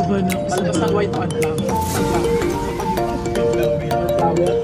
Laban ako sa Palabas ng white on lang. Flower.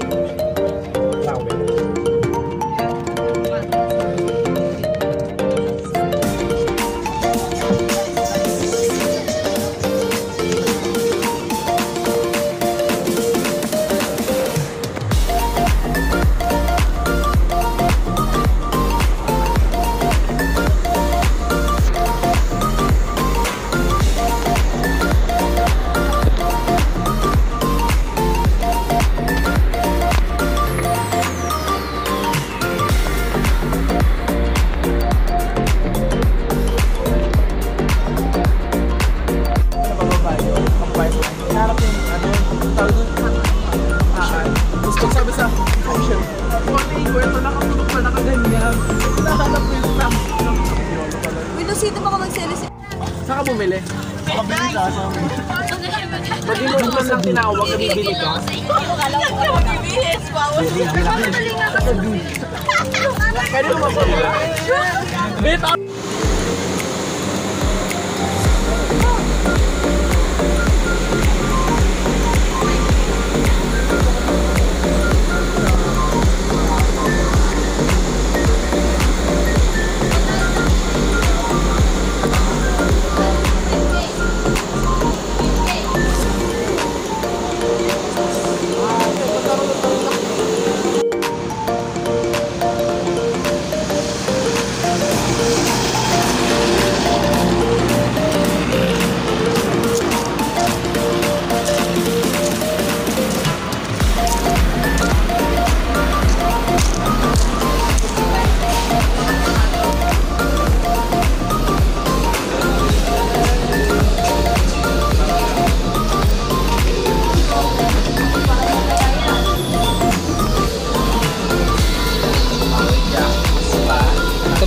Sino ba ka magselos? Saan ka bumili? Makabili ka sa amin. Pag di mo naman lang tinawag, bibili ka. Magbibihis pa. Pwede mo mapamila? Bit up!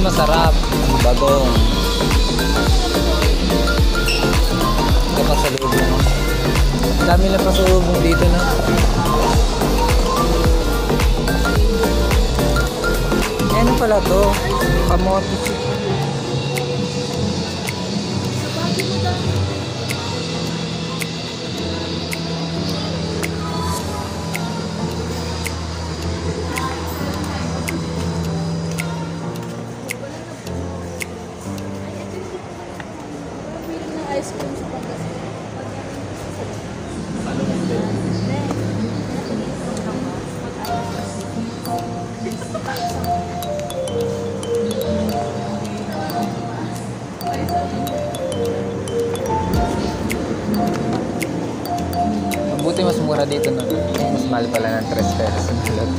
Masarap ang bagong. Ito pasalubong. Dami na pasalubong dito na. Ano pala to? Kamote. Ice cream sa Pangasinan. Mabuti mas mura dito na. Mas mahal pala ng 3 pesos ang halot.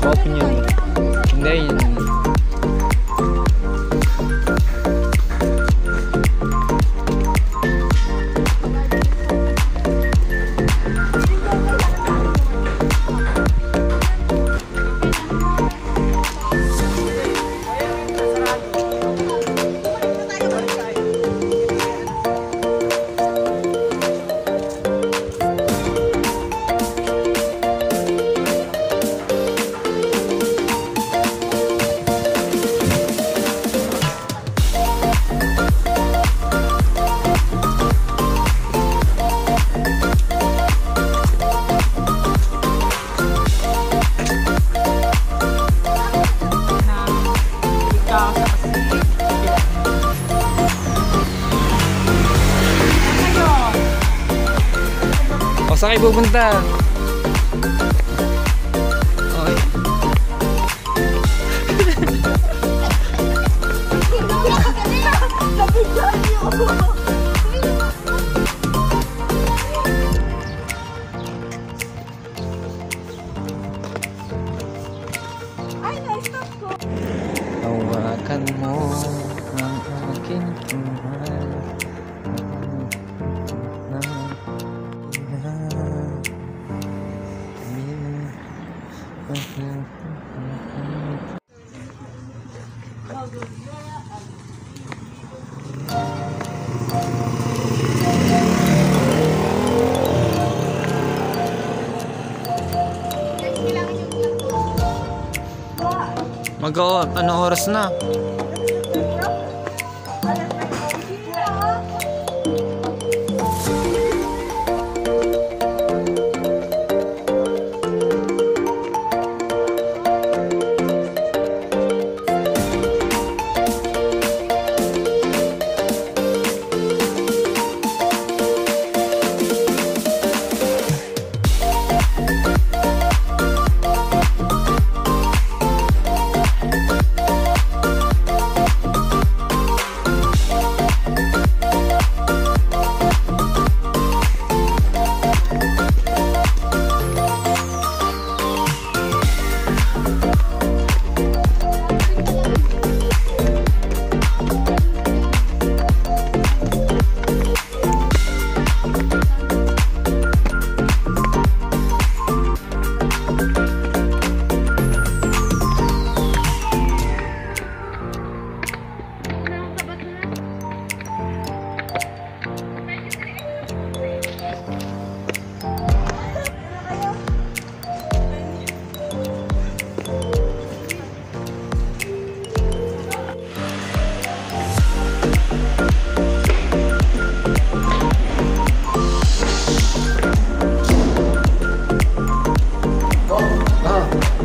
Open yun. Hindi yun. O, saan kayo pupunta? Okay. Hawakan mo ang aking mahal. Ano oras na?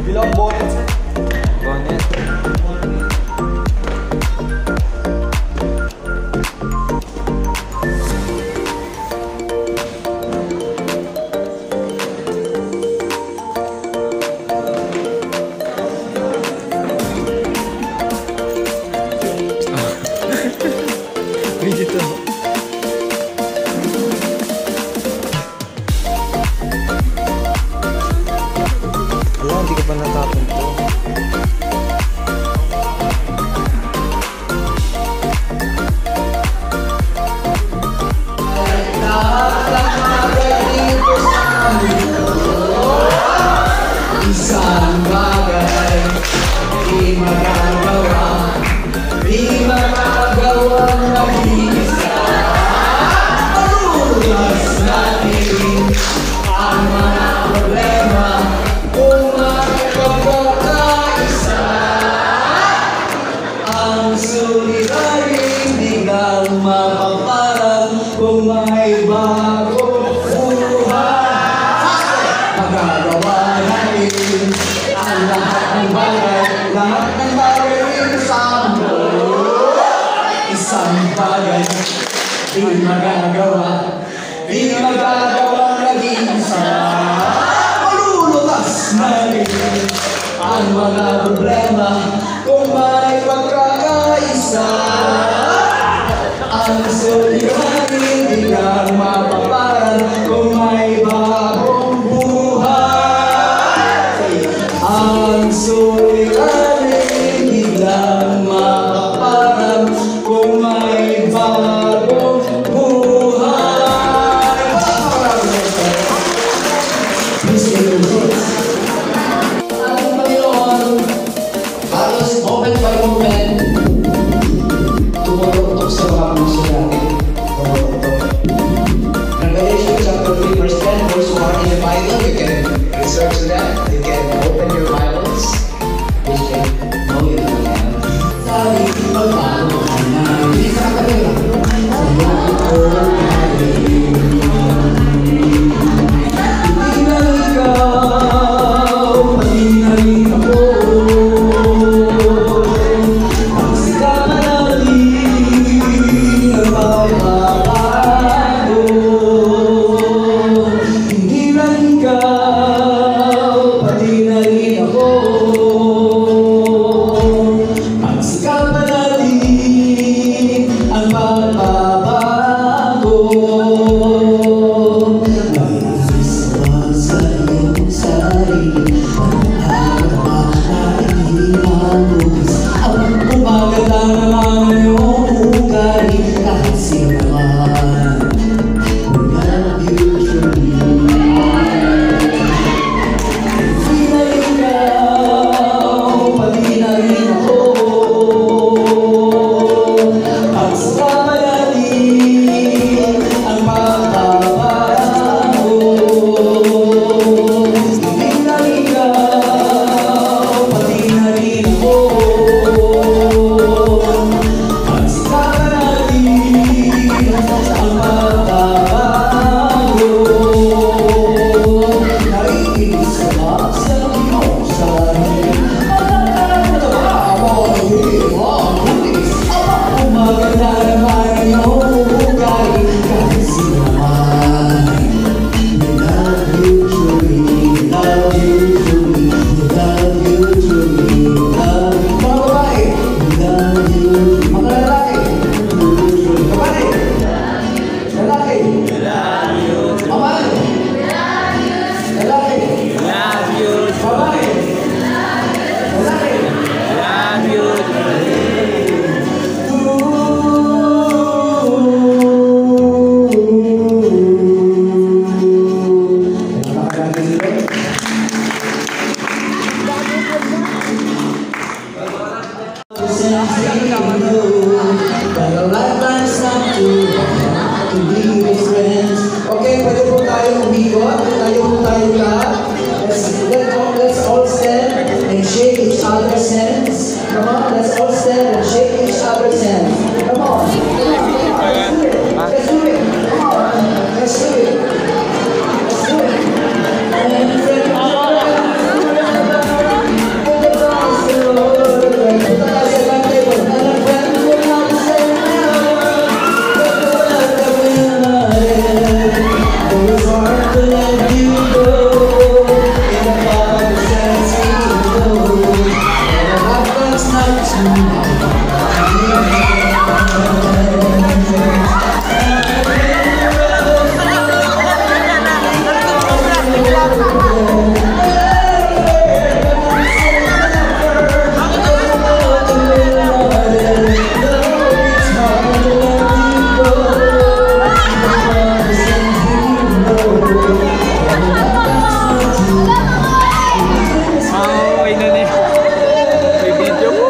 Bilang bonnet. Bonnet. Dito. Wala, hindi ka pa natapon to. Isang bagay di magagawa, di magagawa mag-isa. Palulas natin ang mga problema kung magkakaisa. Ang suliranin di lang mapaparang kung may bagong buhay. Magagawa natin ang lahat ng bagay sa mundo. Isang bagay di magagawa, di magagawa mag-isa. Malulutas natin ang mga problema kung may pagkakaisa. Ang suliranin di lang mapaparang kung may bagong buhay. Ang kasi naman we love you truly. Di na ikaw, pati na rin ako. Pagsama natin ang pagkaparang mo. Di na ikaw, pati na rin ako. Pagsama natin ang pagkaparang mo. Naiinis ka ba sa iyong sarili? Maganda naman ang iyong ugali. Kasi naman we love you truly, we love you truly, we love you truly, we love you. Mga babae, we love you. Mga lalaki, we love you truly. Babae, lalaki, we love you. Babae, lalaki, Love you. babae, lalaki. Love you. Okay, pwede po tayo umikot. Tayo po tayo lahat. Let's all stand and shake each other's hands. Come on, let's all stand and shake each other's hands. Come on. Let's do it. Let's do it. Come on. Let's do it. Let's do it. And Okay na ni. May video mo.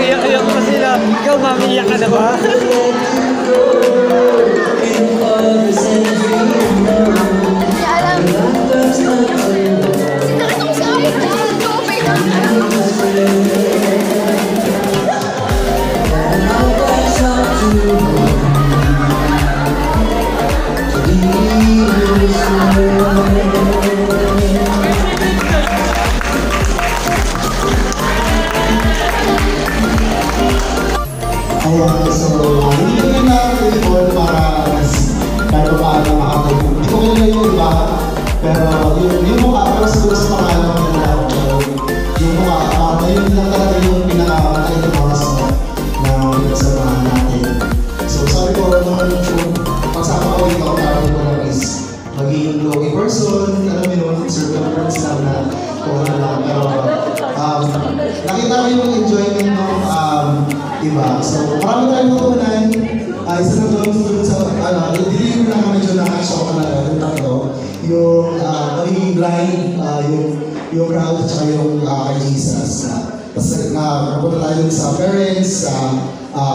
Iyak-iyak pa sila. Ikaw, mamiiyak ka na ba? Ayan, so hindi ko na report para pero paano makakapag. Hindi ko nila yung iba, pero yung mukha para siguro sa pangalan ko nila. Yung mukha, yun lang talaga yung pinakamatay ng mga song na pinagsamahan natin. So sabi ko, pagsama ko dito, parang ko lang is maging low-key person, alam mo yun, circumference lang na kung ano lang. Pero nakita ko yung enjoyment ng iba. So marami tayong matutunan. Isa na doon sa, hindi ko lang medyo nakashock na yung tatlo. Yung magiging blind, yung crowd, at saka yung kay Jesus. Tapos nakapunta tayo sa parents,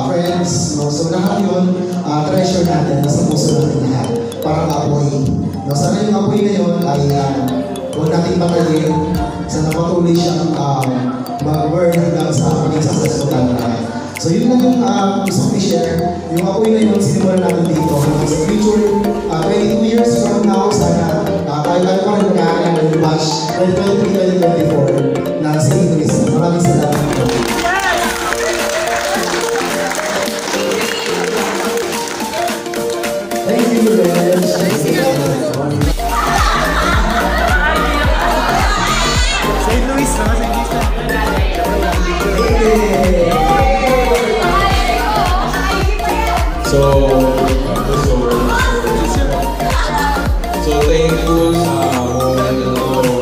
friends, no? So lahat yun, treasure natin, nasa puso natin lahat. Parang apoy. No? Sana yung apoy na yun ay huwag natin patayin. Sana patuloy siyang mag-burn hanggang sa maging successful tayo. So yun lang yung gusto ko i-share. Yung apoy na yun, sinimulan natin dito. Sa future, 22 years from now, sana tayo pa rin magkakaroon ng batch 2023-2024 na sa Indonesia. Maraming salamat po. So thankful sa moment na to.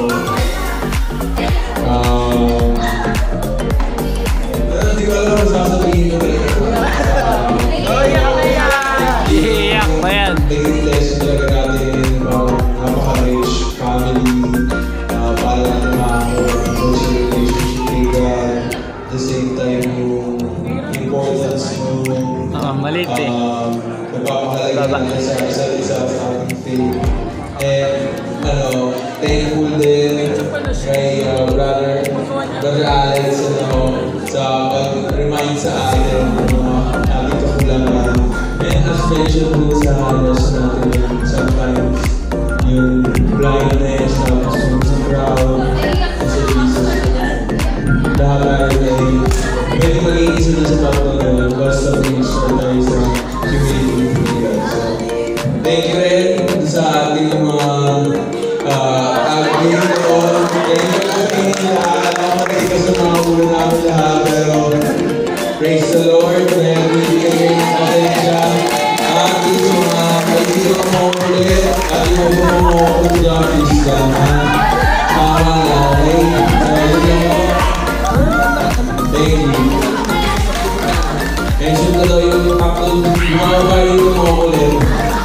Hindi ko alam kung sasabihin ko talaga. Iiyak ba yan? Naging lesson talaga natin about napaka-rich family, para natin makakuha sa relationship kay God. At the same time, yung importance ng Maliit eh. nagpapakalaga natin sa isa't isa sa ating faith. And thankful din kay Brother Alex sa pag-remind sa atin ng mga ating kakulangan. And as mentioned po sa halos natin, sometimes yung blindness, tapos yung sa crowd, sa Jesus. Lahat tayo ay pwede maging isa na sa tatlo na basta mag-start tayo sa humility with God. So, thank you rin sa ating mga agreeing ko. Thank you kami lahat. Nakakatigas sa mga ulo namin lahat. Pero, praise the Lord. Kaya bibigyan natin siya. At yung mga kaibigan mo ulit. At yung mga mo ulit natin siya. Tama lang. Thank you. Mention na daw yung upload. Yung mga kaibigan mo ulit.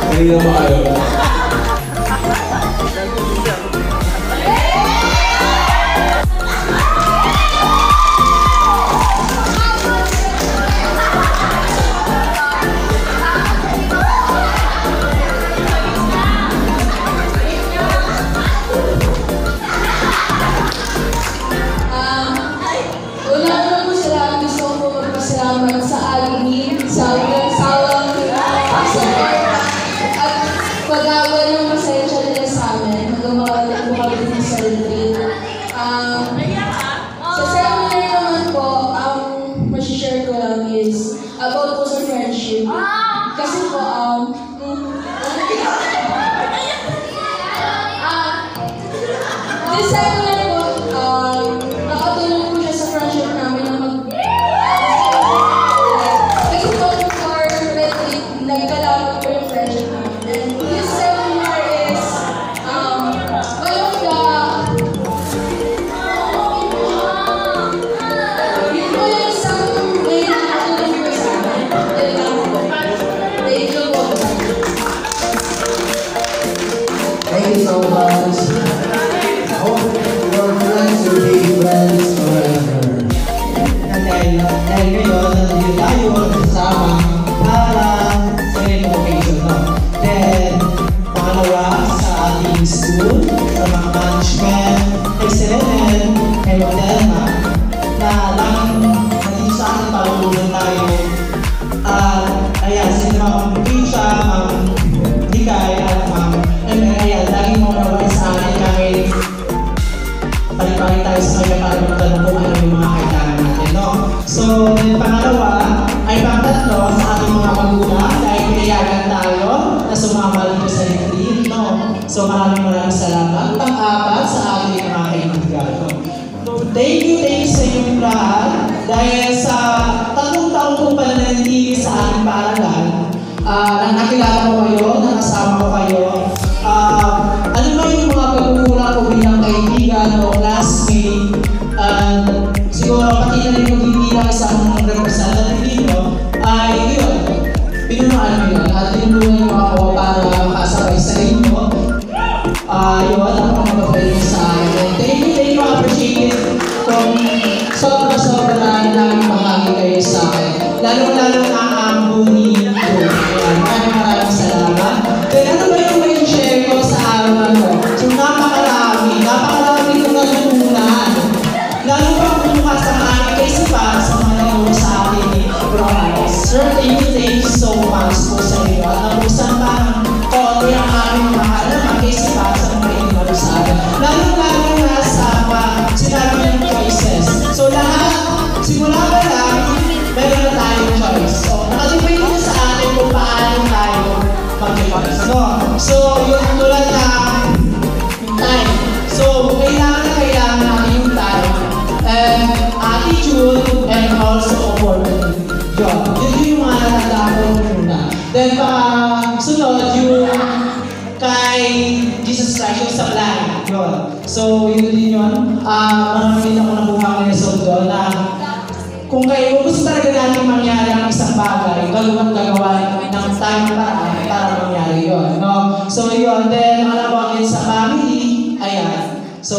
Kanina ba kayo? Una po sa lahat, gusto ko magpasalamat sa aling sa sawang support at pag-awa ng pasensya nila sa amin. Magawa po kami ng retreat. Sa seminar naman po, ang masishare ko lang is about po sa friendship. Kasi po, this seminar po, nakatulong po siya sa friendship namin na kasi po, for retreat, nagkalaman po yung friendship namin. And this seminar is, one of the, yun po yung isang way na nakatulong po sa amin. Thank you po. Thank you so much. Hope your friends will be friends forever. And dahil ngayon, nandito tayo kasama para sa ganitong occasion, no? Then, pangalawa sa ating school, sa mga management, kay Serenen, kay Modelma, na laging nandito sa ating palulungan tayo. Ayan, sila Ma'am Keisha, Ma'am Dikay, at Ma'am Ayan, laging mawawala sa akin kahit pali-pali tayo sa kanya para magtanong kung ano yung mga kailangan natin, no? So, then pangalawa, ay pangtatlo sa ating mga magulang dahil pinayagan tayo na sumama dito sa retreat, no? So, maraming salamat. Pang-apat sa ating mga kaibigan, no? So, thank you sa inyong lahat dahil sa 3 taon po pala nanili sa ating paaralan, na nakilala ko kayo, nakasama ko kayo. Ano ba yung mga pagkukulang ko bilang kaibigan o classmate? Siguro pati na rin magbibilang isang representative dito, ay yun, pinunuan mo yun at tinulungan mo ako para makasabay sa inyo. Yun, ang mga mababalik sa akin. Thank you, appreciate it kung sobra-sobra na namin mahagi kayo sa akin. Lalo-lalo na ang buni ko. Maraming salamat. Then ano ba yung may share ko sa araw na to? So napakarami kong natutunan. Lalo pa kung kasamahan kasi para sa mga nagawin sa akin ni Bro Alex. Sir, thank you so much po sa iyo. At nabusan pa ng konti ang aming mahal na kasi para sa mga inawin sa akin. Lalo-lalo na sa sinabi ng choices. So lahat, simula pa lang, meron na tayong choice. So nakadepende na sa atin kung paano tayo mag-choice. No? So yung tulad na yung time. So kailangan natin yung time and attitude and also opportunity. Yun yung mga natatapon muna. Then sunod yung kay Jesus Christ, yung sa blind. Yun. So, yun din yun. Marami din ako nabuha ngayon sa doon na kung kayo gusto talaga natin mangyari ang isang bagay, gagawa ng tayong paraan para mangyari yun. No? So, yun. Then, alam din sa family, ayan. So,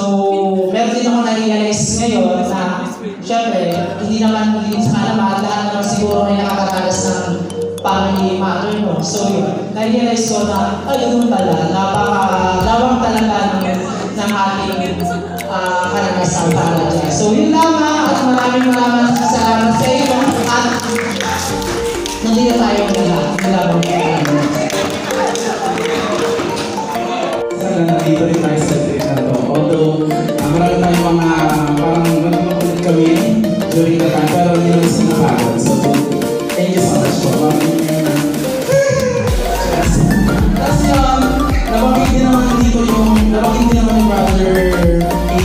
meron din ako na-realize ngayon na syempre, hindi sa kalamat, lahat naman siguro ay nakakaranas ng family matter, no? So yun, na-realize ko na, ayun pala, napaka-lawang talaga ng ating karanasan para dyan. So yun lamang, at maraming salamat sa iyo, at nandito tayo nalabang Sana nandito rin tayo sa trip na to. Although, marami tayong mga parang magmakulit kami during the time, pero hindi naman sinapagod. So, thank you so much for tapos yun, nabanggit din naman yung brother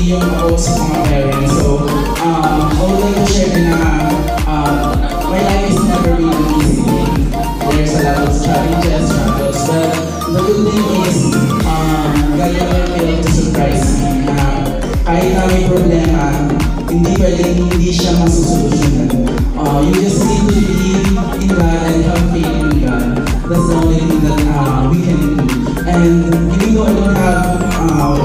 yung ako sa mga parents. So, I would like to share din na my life is never been an easy thing. There's a lot of challenges, struggles, but the good thing is, God never failed to surprise me na kahit na may problema, hindi siya masusolusyonan. You just need to believe in God and have faith in God. That's the only thing that we can do. And even though I don't have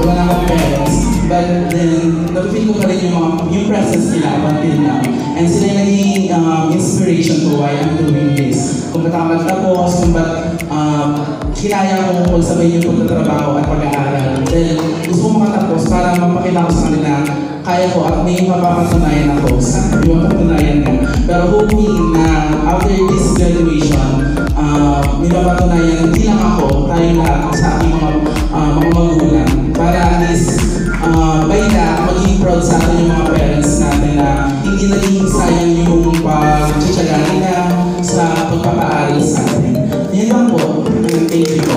wala akong parents, but then napipil ko pa rin yung presence nila up until now. And sila yung naging inspiration ko why I'm doing this. Kung ba't ako nagtapos, kung ba't kinaya ko magsabay yung pagtatrabaho at pag-aaral. Dahil gusto ko makatapos para mapakita ko sa kanila kaya ko at may mapapatunayan ako sa yung patunayan niya. Pero hoping na after this graduation, may mapatunayan hindi lang ako, tayong lahat sa aking mga magulang. Para at least by that, maging proud sa atin yung mga parents natin na hindi naging sayang yung pagtsatsaga nila sa pagpapaaral sa atin. Yan lang po. Thank you po.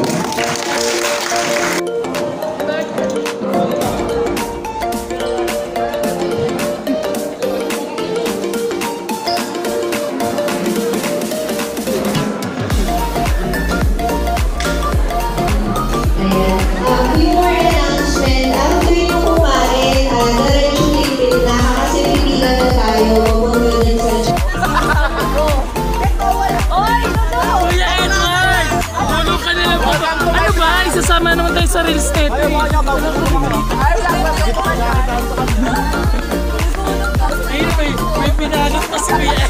Sasama naman tayo sa real estate. May pinanap pa si Kuya.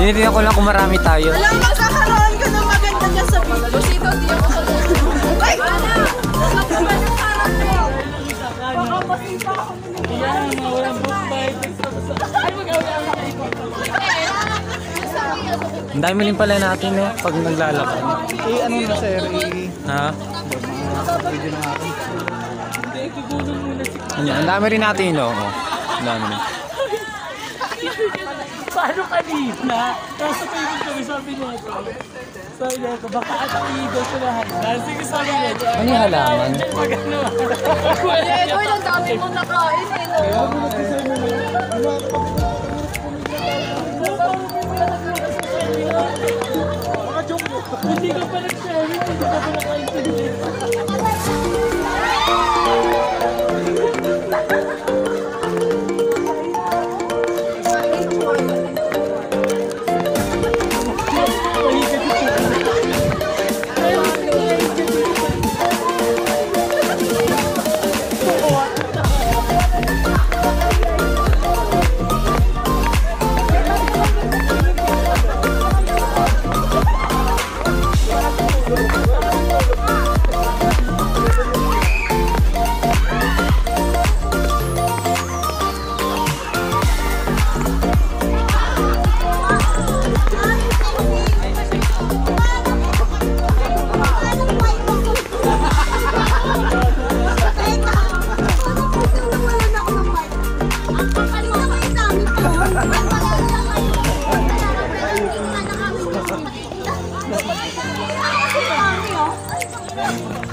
Tinitingnan ko lang kung marami tayo. Alam mo, kakaroon ka ng maganda dyan sa video. Sito, di ako sa video. Ay! Baka masita ako. Yan, walang bumbay. Ay, mag-awala. Ang dami rin pala natin pag naglalakad. Ano na sir? Ha? Ang dami rin natin, no? Ang dami rin. Paano kanina? Nasa Facebook kami, sabi niya ito. Sabi niya ito, baka at-iigaw sa lahat. Sige, sabi niya ito. Ano yung halaman? Pag ano? Edward, ang dami mong nakain eh, no? Hindi ka pa nag-share, hindi ka pa nakaintindi.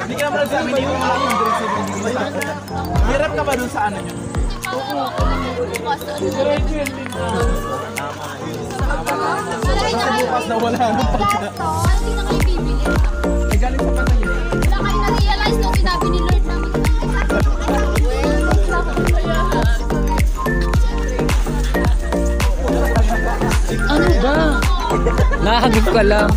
Hindi ka naman nagsabi niyo yung mga hirap ka ba dun sa ano nyo? Oo. Tapos nawala ng pagka. Hindi na kayo bibili. Ay, galing pa pala yun. Wala kayo na-realize nung sinabi ni Lord na Ano ba? Nakahagip ka lang.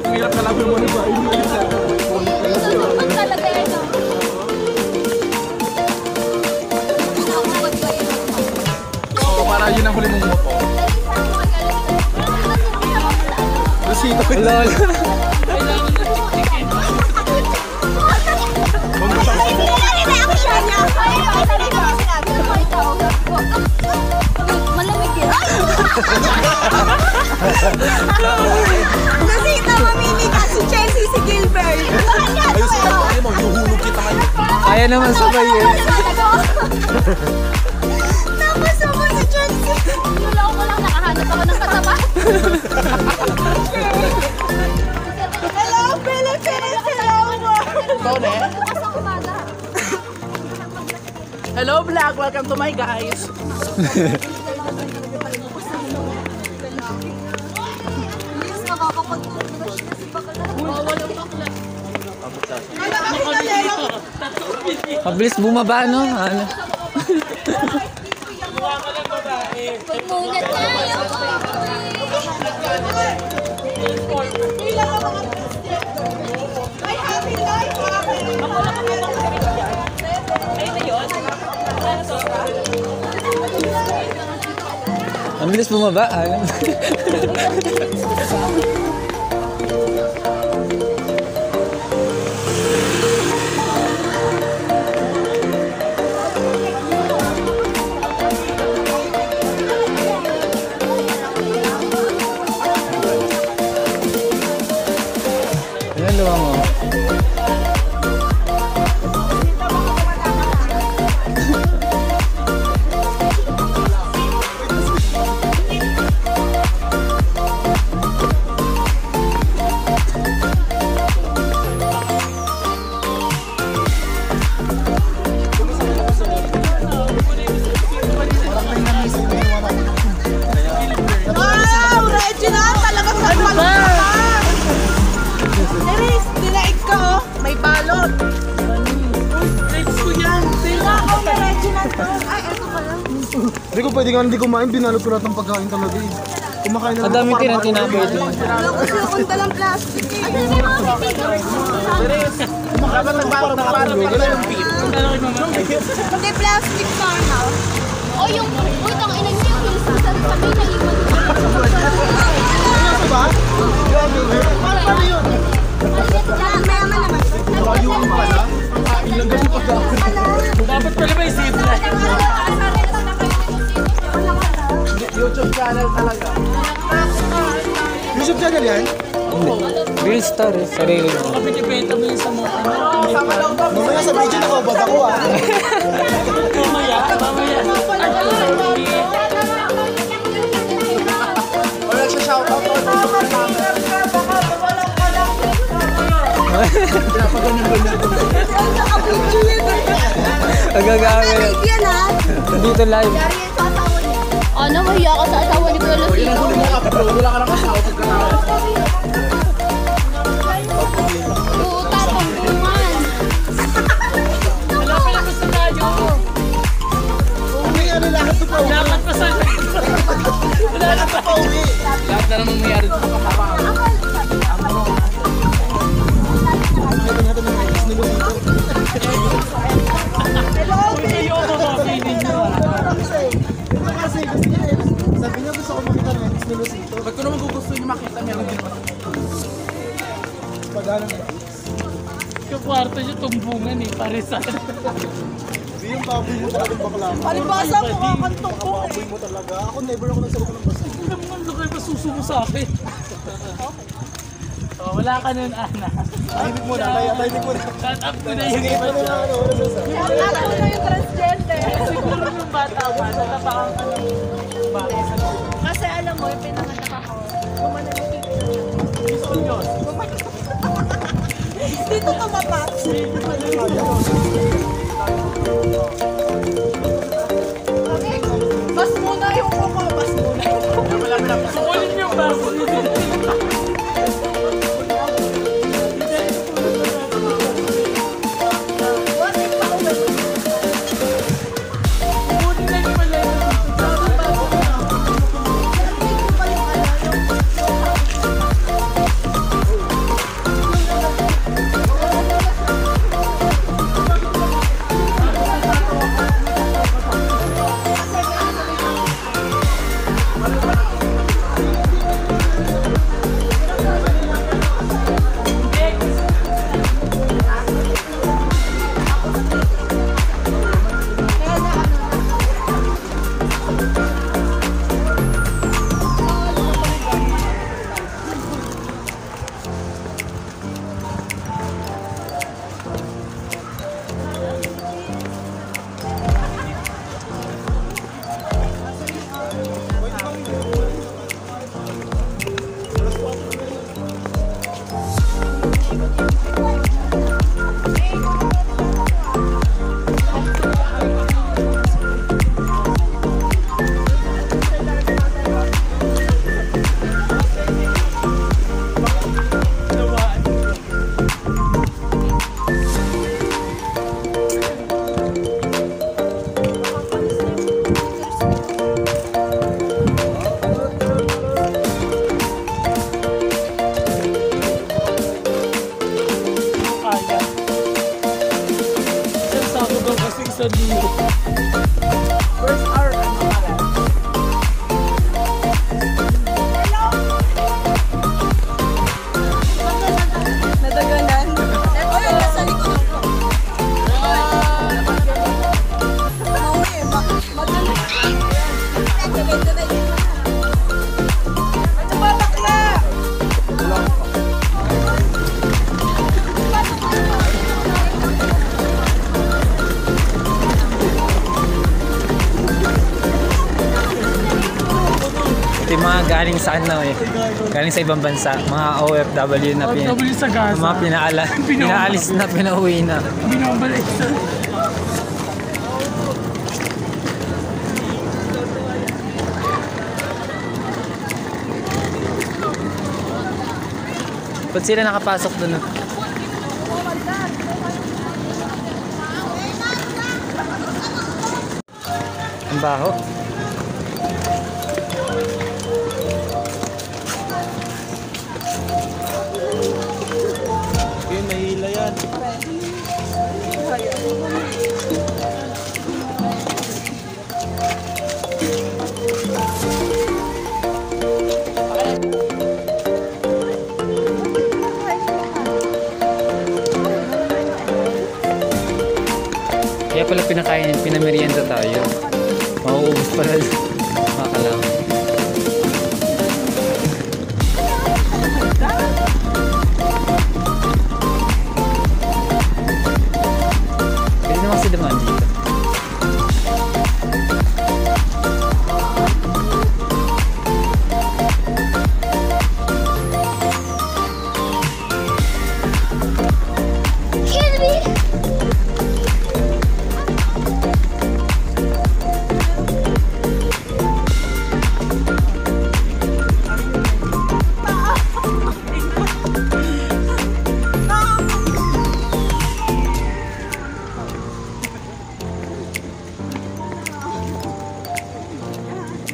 Hirap na lang yung mga ba? Ang talaga yan. Oo, para yun ang huli mong moto. Lusito. Lol. Malamig yun. Nasita, mamili ka si Chelsea, si Gilbert. Ayos ka, ayaw mo, yuhulog kita kayo. Kaya naman sabay eh. Napasama si Chelsea. Wala ko lang nakahanap ako ng katapat. Hello, Philippines! Hello, world! Bukas ang umaga. Hello vlog, welcome to my guys. Please, nakakapag-toothbrush na si Bakala. Mabilis bumaba, no? Ano? Pagmunat tayo. Ay, happy life! Mabilis bumaba, ano? Ano luwa mo? Wow! Regina! Talagang nagpalala ka! Neris, dinaig ka oh! May balot! Next ko yan. Sila ako na Regina to! Ay, eto pala! Hindi ko pwede nga hindi kumain, binalot ko lahat ng pagkain talaga eh. Kumakain na Ang dami tinapay din. Wala kasi akong dalang plastic eh! Ay, hindi mo Dapat nagbalot na parang yung beef. Hindi plastic sana! O yung, uy, tang ina niyo yung hills sa sabi na iwan. Ano ba? Grabe, paano yun? Mayaman naman! Ayun pala. Ilang gabi pagkain. Dapat pala may zebra. YouTube channel talaga. YouTube channel yan? Real story, sarili mo. Baka pinipenta mo yun sa mga ano. Mamaya sa video nakabot ako ah. Mamaya. Wala siya shoutout. Agagawin. Yan ha! Dito live. Ano, mahiya ka sa asawa ni Kuya Lucito? Wala ka ng asawa pagkatao. Puta, pangkungan. Wala pala gusto tayo. Uwi ano lahat ito pa uwi. Dapat pa sa... Lahat ito pa uwi. Lahat na naman mayari sa kapatama. Nakita natin yung eggs nila dito. Kayo ako mga feeling nyo. Kasi gusto niya eh. Sabi niya gusto ko makita ng eggs nila dito. Ba't ko naman gusto niyo makita meron din pa? Pagano ng eggs. Yung kwarto nyo tumbungan eh, parisan. Hindi yung baboy mo talaga bakla. Palibasa mo kakantong ko eh! Baboy mo talaga. Ako never ako nagsalita ng basta. Ano naman lukay masusuko sa akin? Oh, wala ka nun, Ana. Tahimik mo na, tahimik mo na. Shut up ko na yung Sige, iba ano na dyan. ano, ano sa Ako na yung transgender! Siguro yung bata pa, natapakan ka ng bakit sa Kasi alam mo, yung pinanganak ako, gumanon yung tito. Gusto ko Diyos. Hindi Dito ka mapasok. Bas muna yung kuko. Bas muna yung kuko. Sukulit yung bus. First hour, ano pala? Nadaganan. Ito yung nasa likod ko. Mauwi, madali. Ito na yun. Ito ba bakla? Ito yung mga galing sa ano eh. Galing sa ibang bansa. Mga OFW na OFW sa Gaza. mga pinaalis na, pinauwi na. Binabalik sa... Ba't sila nakapasok doon? Ang baho. Yun, nahihila yan. Kaya pala pinakain, pinamerienda tayo. Mauubos pala. Makakalaw. Pwede naman si Daman dito.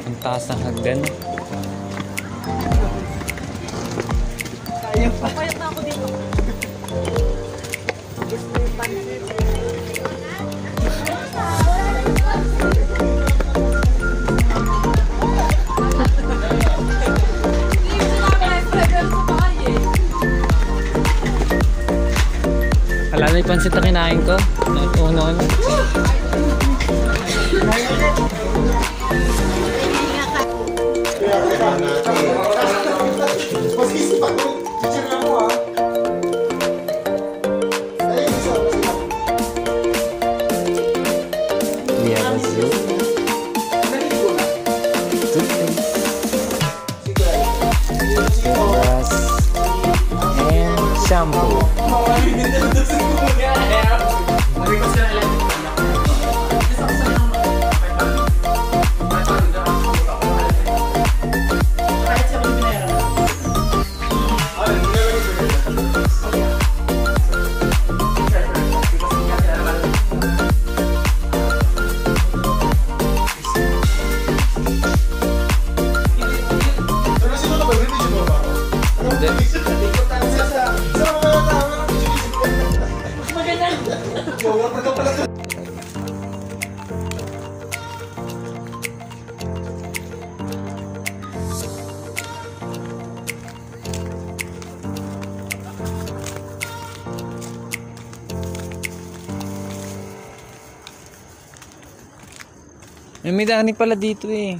Ang taas ng hagdan. Papayat na ako dito. Alala yung pansit na kinain ko. Noon. We have a zoo. Toothpaste. Grass. And shampoo. May dani pala dito eh.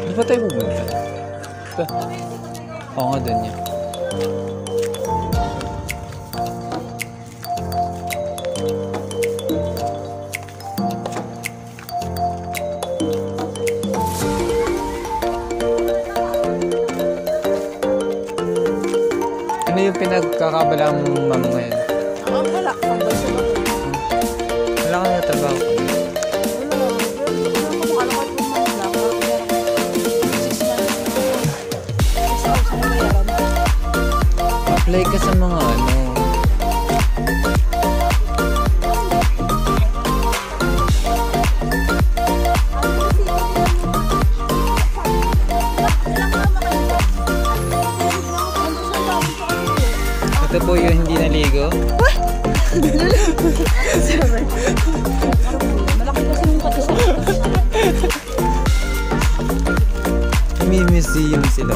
Di ba tayo pupunta? Ito. Oo nga, dun yan. Ano yung pinagkakabalang mamo ngayon? Wala. Pambay siya ba? Wala ka na trabaho. Apply ka sa mga ano. Ito po yung hindi naligo. Malaki kasi yung pati sa May museum sila.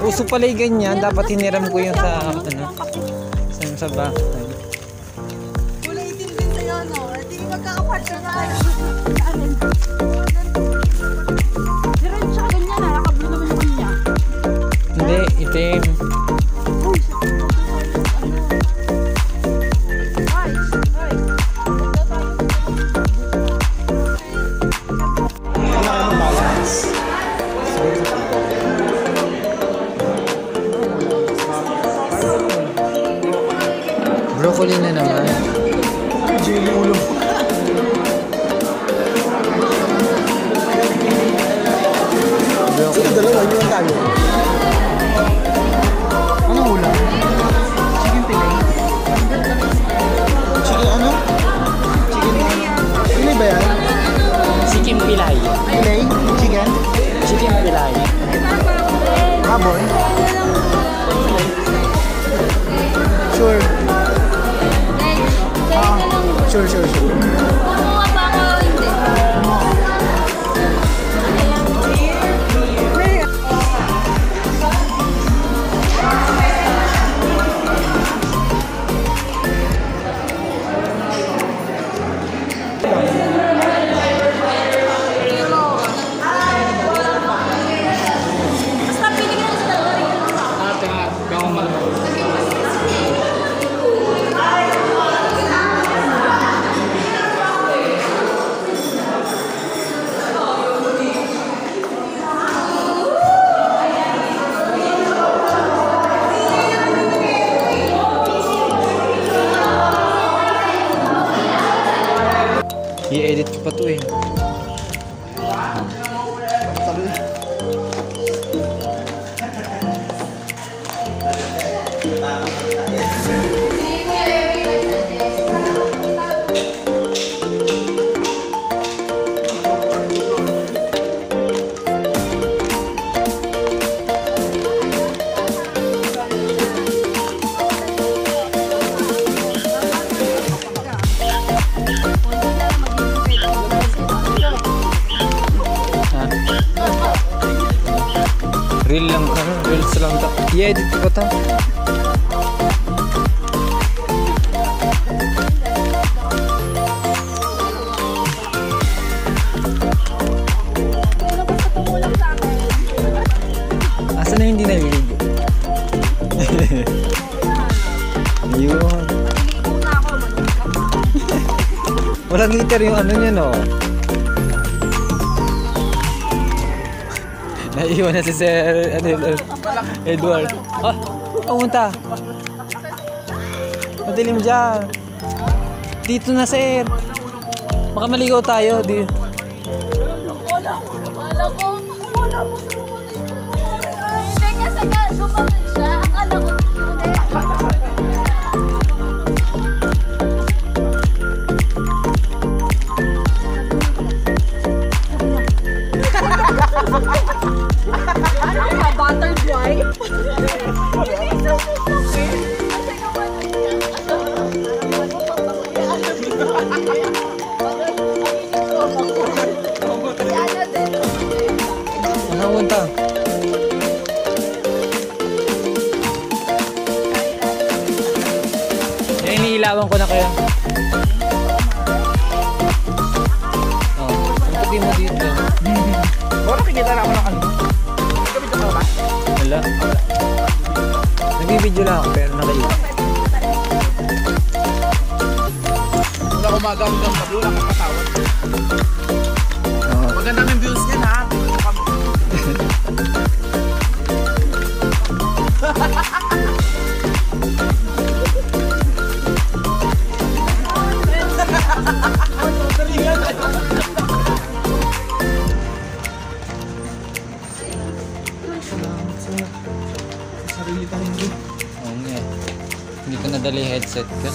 Uso pala yung ganyan. Dapat hiniram ko yung sa ano. Sa bahay. kulay itim din sa'yo, no? Hindi magkakapartner na kayo. Diretso ka ganyan, nakablo naman yung kanya. Hindi, itim. Uy, Broccoli na naman. Jelly ulo. Broccoli. Dalawa, yun tayo. Ano ulam? Chicken fillet. Chicken ano? Chicken fillet ba yan? Chicken pilay. Fillet? Chicken? Chicken pilay. Baboy? Sure. Sure. Kumuha ba ako o hindi? Basta pinigyan sa dalawa rin. I-edit ko pa to eh. Reel lang ano, reels lang to. I-edit ko pa to. basta tumulang sa Walang heater yung ano niya, no? Naiiwan na si Sir Edward. Ah, pumunta. Madilim dyan. Dito na, Sir. Baka maligaw tayo. Wala ko. Hindi kasi nga, sumunod siya. Akala ko butterfly. Ano punta? Iniilawan ko na kaya. Oh, pagpati mo dito. Wala, nakikita na ako ng ano. Nagkabit ako ba? Wala. Nagbibideo lang ako pero nakaiwan. Wala umagang gabi, wala kang patawad. Oo. Maganda yung views niya na. Oo nga. Hindi ko nadali headset ko.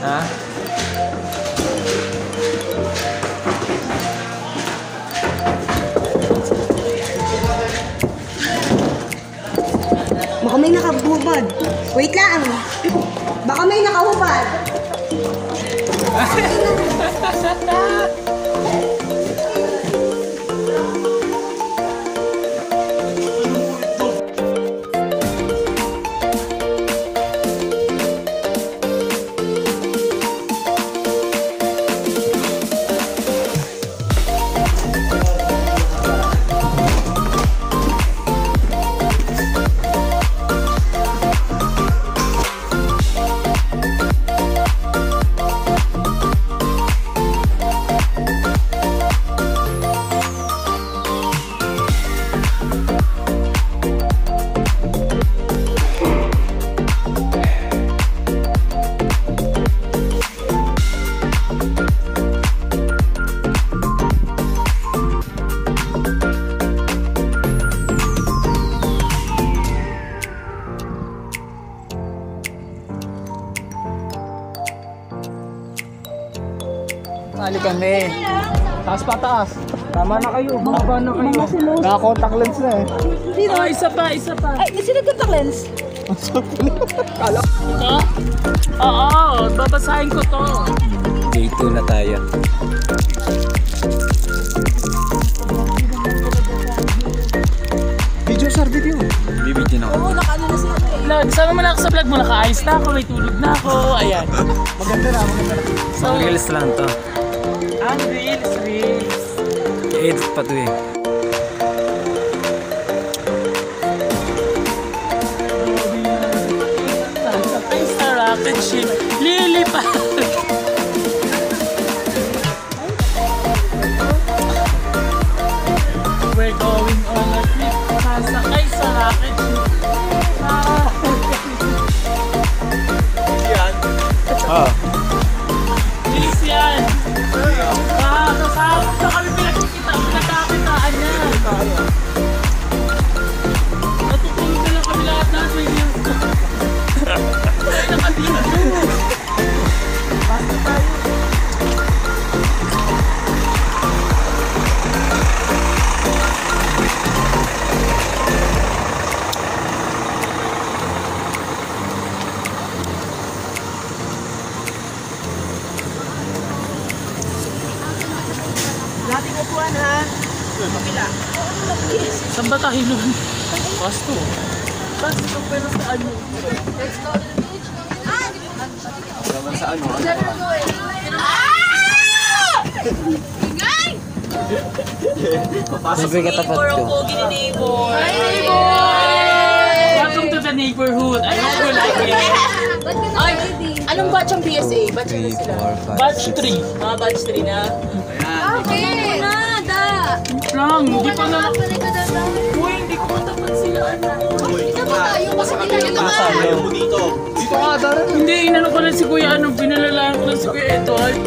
Ha? Baka may nakahubad. Wait lang. Baka may nakahubad. Sali kami. Taas pa taas. Tama na kayo. Baba na kayo. Naka-contact lens na eh. Oh, isa pa. Ay, sino contact lens? Kala. Oo, babasahin ko to. Day 2 na tayo. Video sir, video. Bibidyo na ako. Oo, nakaano na sila. Vlog, sama mo na ako sa vlog mo. Nakaayos na ako, may tulog na ako. Ayan. Maganda na. So, Reels lang to. reels. I-edit pa to eh. Ay, sa rocket ship. Lilipad. We're going on a trip. Sasakay sa rocket ship. Oh. Bilis yan. Kasama sa kami pinagkakitaan niya. Natutulog na lang kami lahat na. May news ko. Ay, nakabila. Basta tayo. Dating upuan ha. Kapila. Saan ba tayo nun? Pasto. Pasto, pero saan yun? Let's go to the beach. naman sa ano. Ingay! Siyempre katapat ko. Hi, neighbor! Welcome to the neighborhood. I hope you like it. Ay, anong batch ang PSA? Batch na 3, sila? 4, 5, Batch 6. 3. Mga batch 3 na. Okay. Na, da. Lang, hindi pa na... Balik ka na lang. Uy, hindi ko matapat sila. Ito ba tayo? Kasi ito ba? Dito nga, Darren. Hindi, inano ko lang si Kuya, pinalalaan ko lang si Kuya Edward.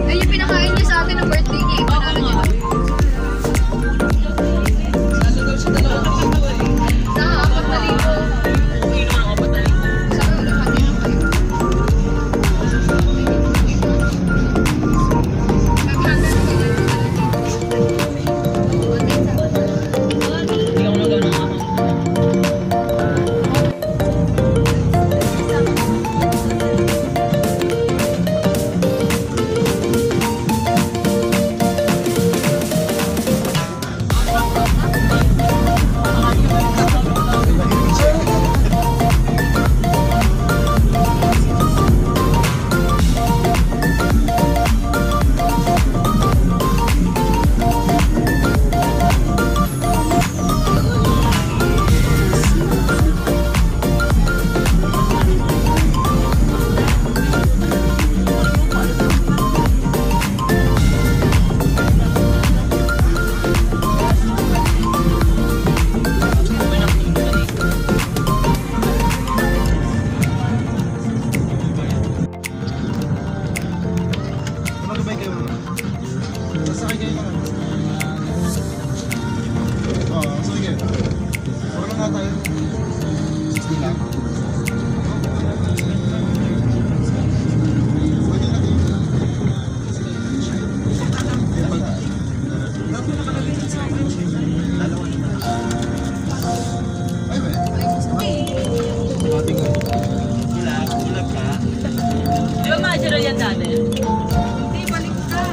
Ay, yung pinakain niya sa atin ng birthday niya. Ipanalo niya. Sa 4,000. Sa ulo, kanino kayo? 500. Magabay kayo muna. Sasakay kayo naman. Oo, sasakay kayo. Wala nga tayo. 60 lang. Pwede natin. Ay, ba? Di ba major yan dati? Hindi, balik ka.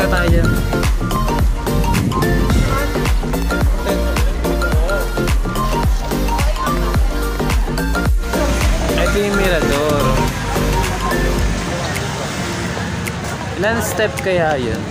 muna tayo dyan. Ito yung mirador. Ilan step kaya yun?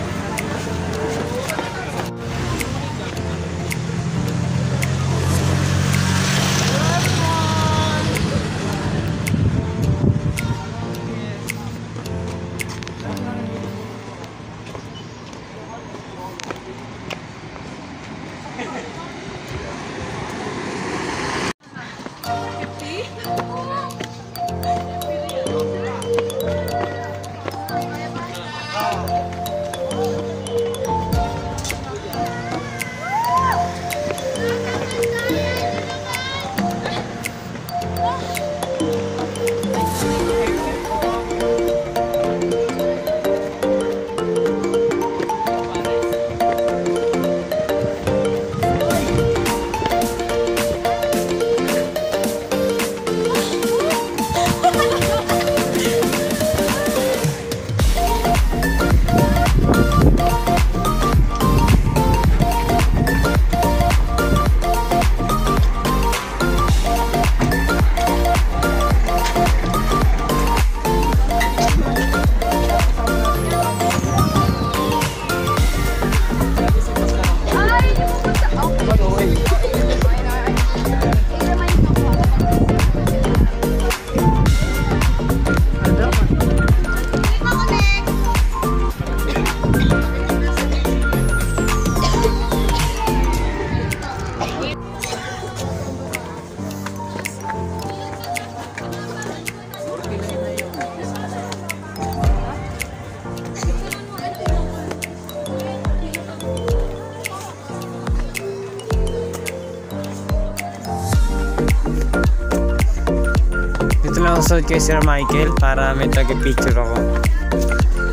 Sunod kay Sir Michael para may taga-picture ako.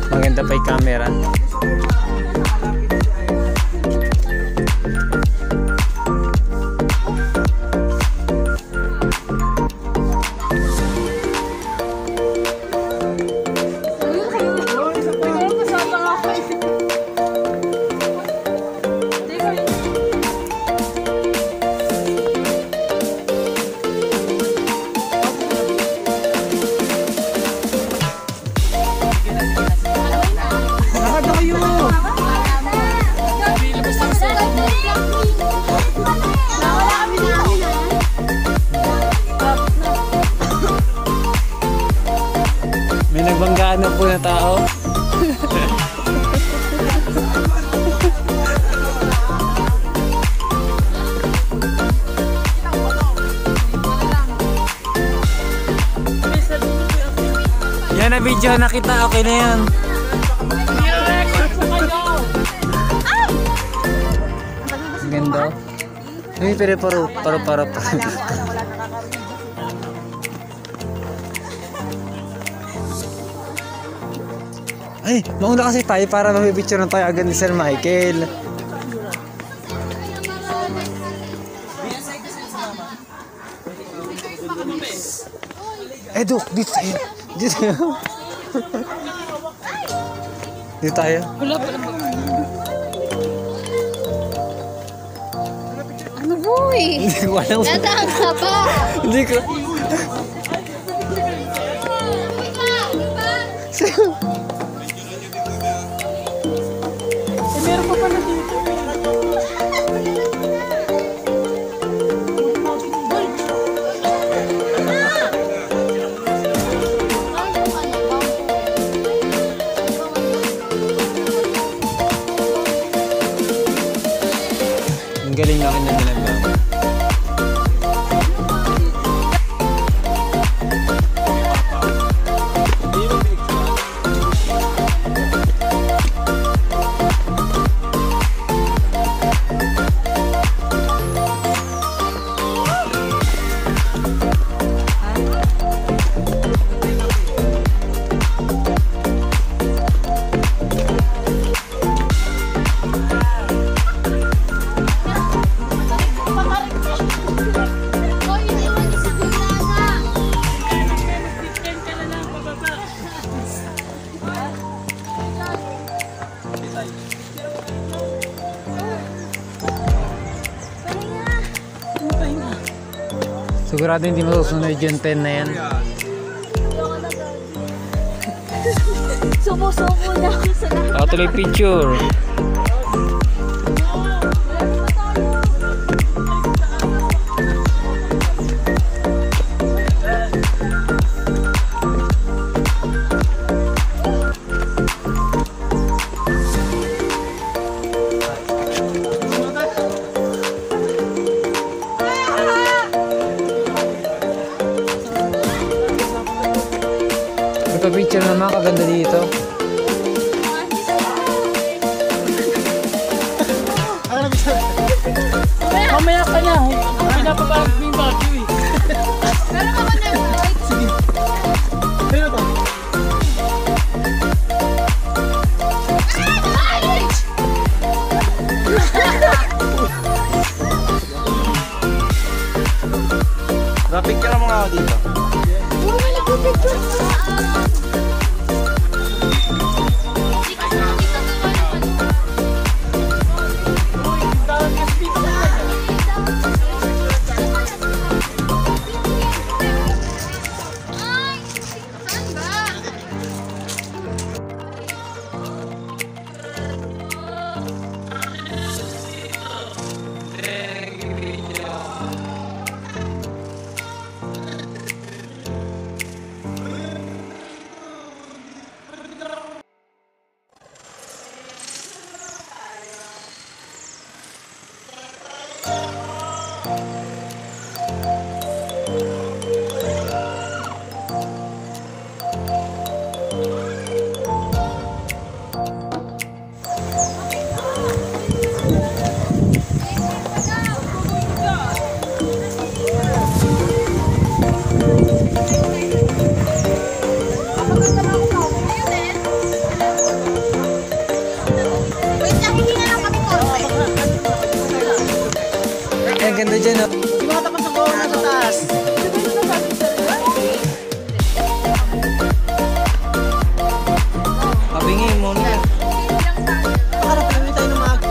Maganda pa yung camera. May nagbanggaan na po na tao. Yan na video na kita, okay na yan. Ganda. Ay, pero paro. Ay, mauna kasi tayo para mapipicture na tayo agad ni Sir Michael. Duk, dito tayo. Dito tayo. Dito tayo. Wala pa naman. Ano boy? Hindi ko alam. Dadaan ka ba? Hindi ko. Meron pa pala dito. Ang galing nakin na ginagawa. Sigurado hindi masusunod yung 10 na yan. Subo-subo na ako sa lahat. Tuloy picture. Picture naman, kaganda dito. Mamaya ka na. Pinapabag mo yung bagyo eh. Meron ako na right. Sige. Sino to? Picture mo nga ako dito. Puro na lang yung picture mo. Ganda dyan, oh. Yung mga tapat sa corner sa taas. Kabingi mo na. Para pili tayo ng mga...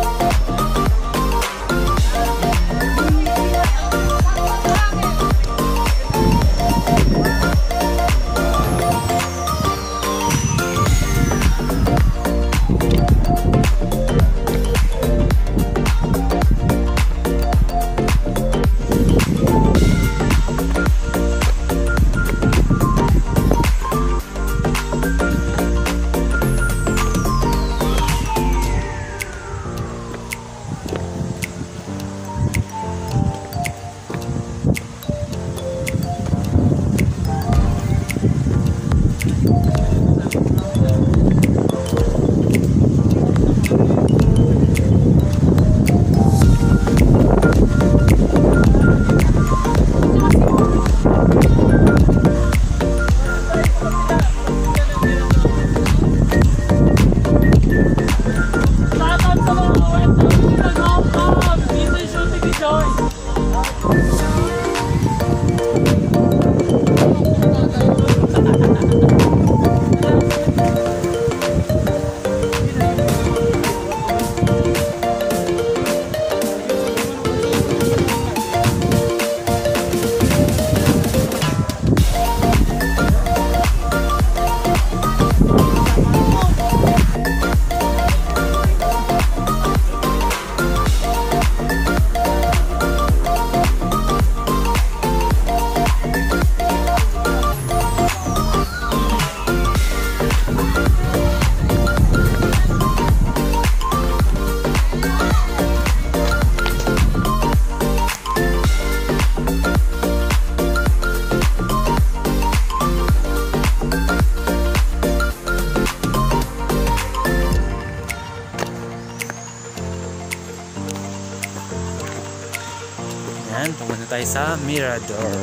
Yan, pumunta tayo sa Mirador.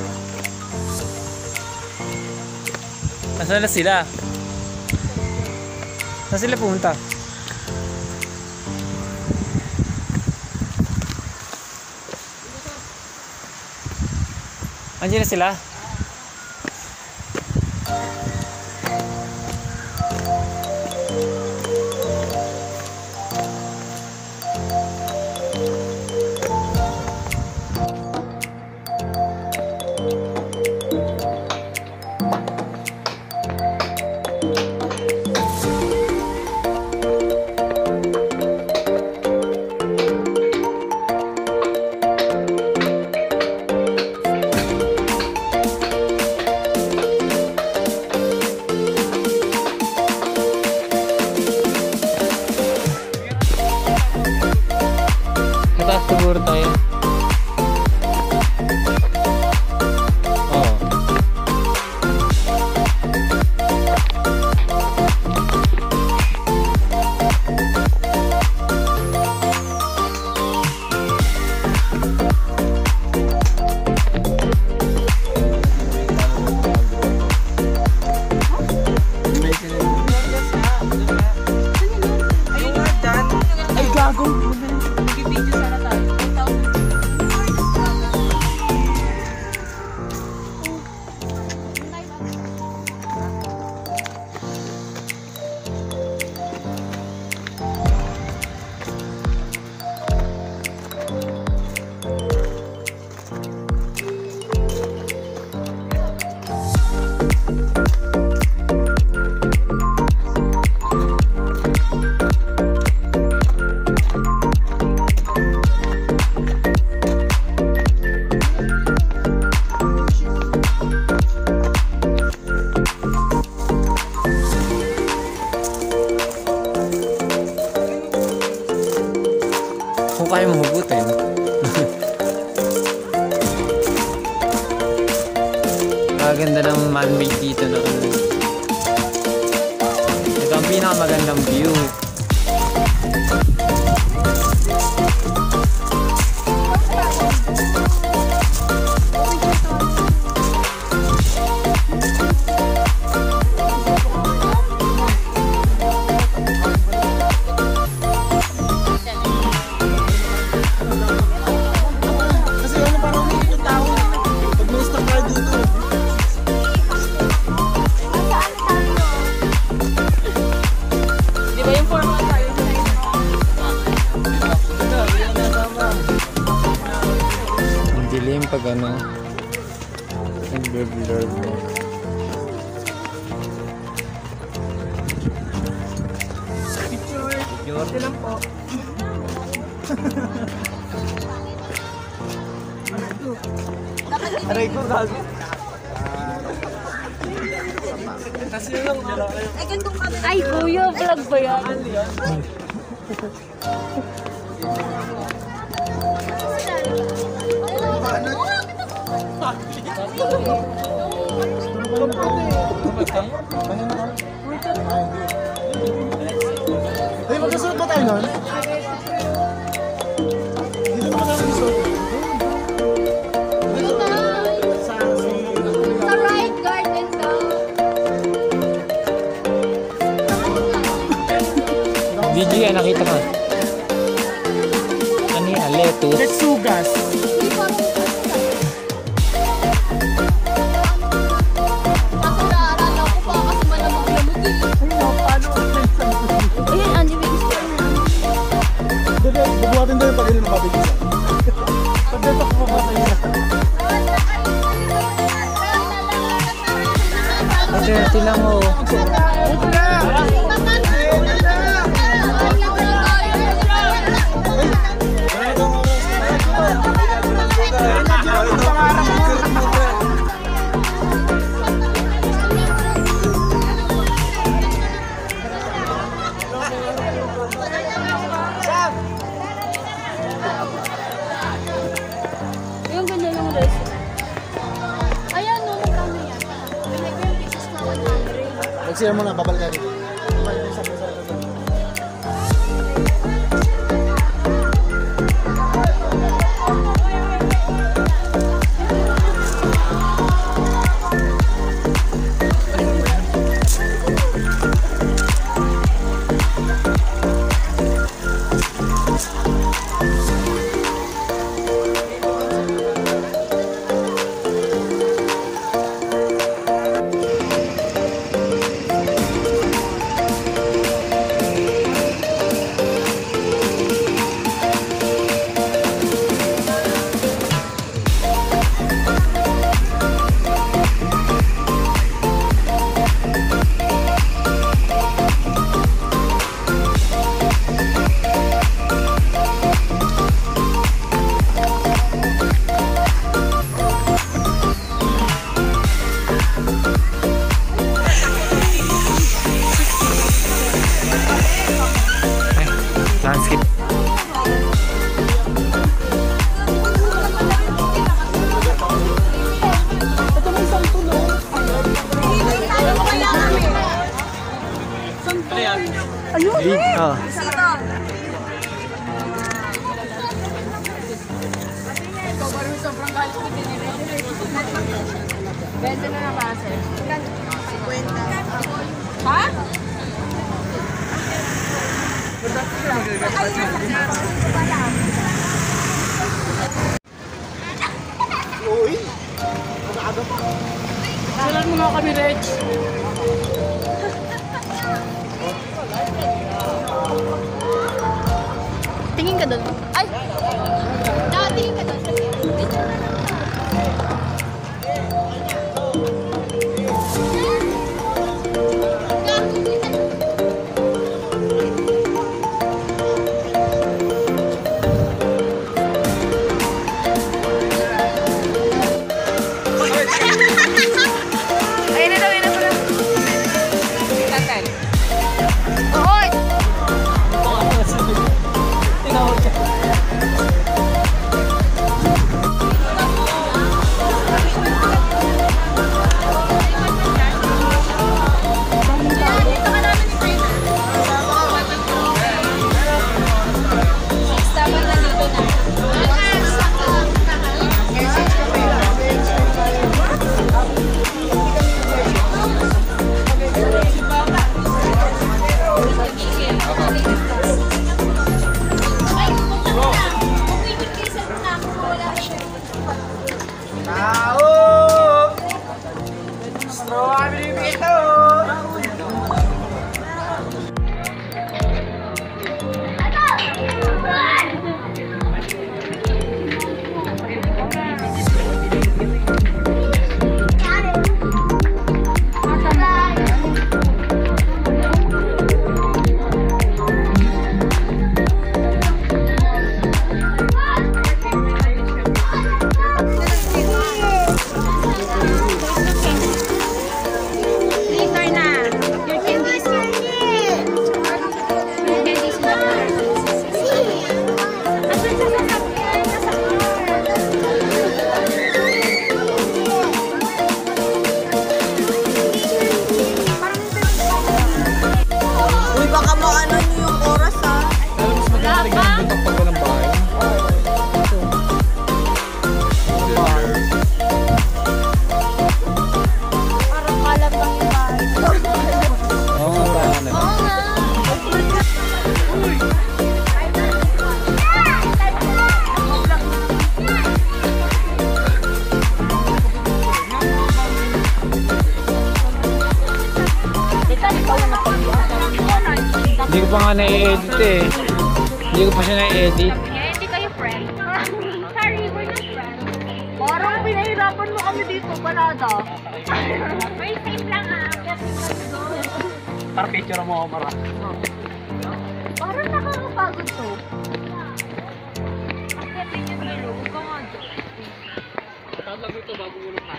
Nasaan na sila? Saan sila pumunta? Andiyan na sila? Kung kaya mo hugutin. Maganda ng man-made dito noon. Ito ang pinakamagandang view. Pag ano, nag-blur mo. Picture. Ito lang po. Aray ko, gago. Ay, kuya, vlog ba yan? Hey, magkasunod ba tayo nun? Dito naman tayo magkasunod. Sa right garden daw. DJ, nakita ka. Ano yan? Lettuce? Letsugas. Bubuhatin tayo pag ilan mapabilisan. Pagdatok mo ba sa'yo? Ito lang mo. Yung ganyan yung resto. Ayan, no, magkano yan? Pinag yung pieces na 100. Mag-share mo na, babalik tayo dito. Landscape. Ito may isang tulong. Ayun! Oh. Bente na na base. 50. Ha? Uy! Kailan mo nga kami, Reg? Tingin ka doon. Ay! Tingin ka doon. baka maano nyo yung oras ha. Alam mas maganda rin ang buntong pag walang bahay. Parang kalabang yung bahay. Oo, parang ano. Oo nga. Hindi ko pa nga na-edit eh. Hindi ko pa siya na-edit. Hindi kayo friend. Sorry, we're not friends. Parang pinahirapan mo kami dito, Panada. May safe lang ah. Para picture mo ako mara. Parang nakakapagod to. Bakit din yung nilo? Huwag ka nga dyan. Tatag ito bago ulong na.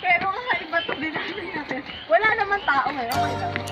Pero kakaiba to din natin. Wala naman tao eh, okay lang.